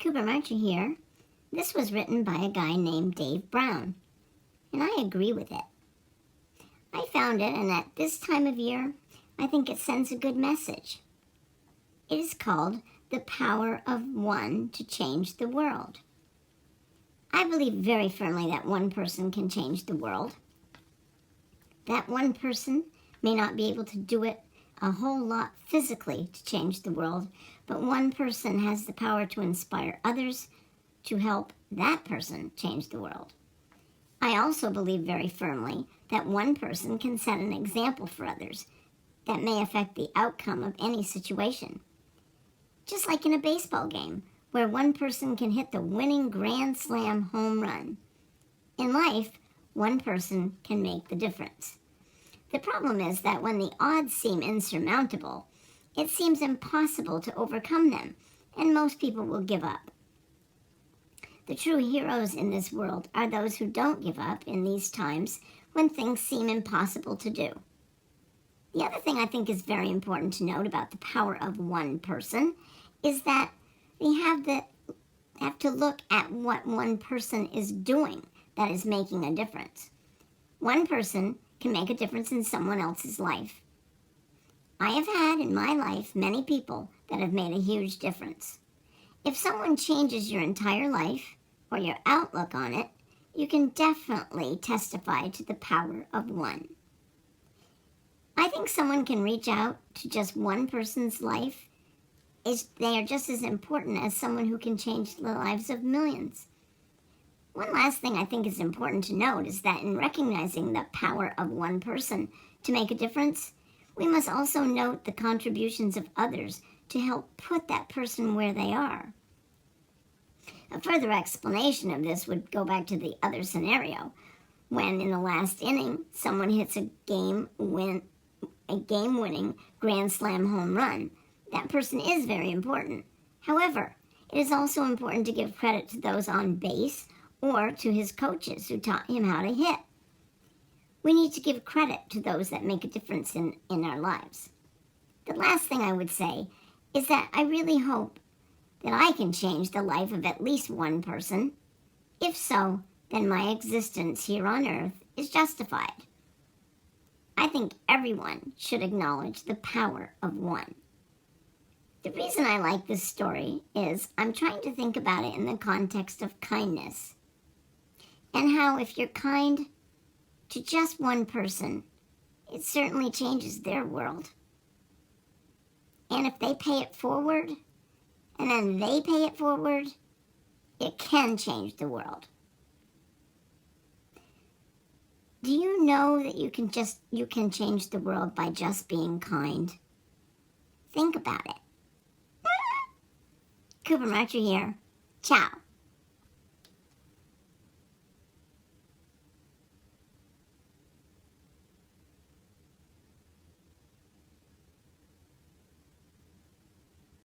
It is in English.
Cooper Marcher here. This was written by a guy named Dave Brown, and I agree with it. I found it, and at this time of year, I think it sends a good message. It is called The Power of One to Change the World. I believe very firmly that one person can change the world. That one person may not be able to do it a whole lot physically to change the world, but one person has the power to inspire others to help that person change the world. I also believe very firmly that one person can set an example for others that may affect the outcome of any situation. Just like in a baseball game, where one person can hit the winning grand slam home run. In life, one person can make the difference. The problem is that when the odds seem insurmountable, it seems impossible to overcome them, and most people will give up. The true heroes in this world are those who don't give up in these times when things seem impossible to do. The other thing I think is very important to note about the power of one person is that we have to look at what one person is doing that is making a difference. One person can make a difference in someone else's life. I have had in my life many people that have made a huge difference. If someone changes your entire life or your outlook on it, you can definitely testify to the power of one. I think someone can reach out to just one person's life. They are just as important as someone who can change the lives of millions. One last thing I think is important to note is that in recognizing the power of one person to make a difference, we must also note the contributions of others to help put that person where they are. A further explanation of this would go back to the other scenario, when in the last inning, someone hits a game-winning grand slam home run. That person is very important. However, it is also important to give credit to those on base or to his coaches who taught him how to hit. We need to give credit to those that make a difference in our lives. The last thing I would say is that I really hope that I can change the life of at least one person. If so, then my existence here on earth is justified. I think everyone should acknowledge the power of one. The reason I like this story is I'm trying to think about it in the context of kindness, and how if you're kind to just one person, it certainly changes their world. And if they pay it forward, and then they pay it forward, it can change the world. Do you know that you can change the world by just being kind? Think about it. Cooper Marcher here. Ciao.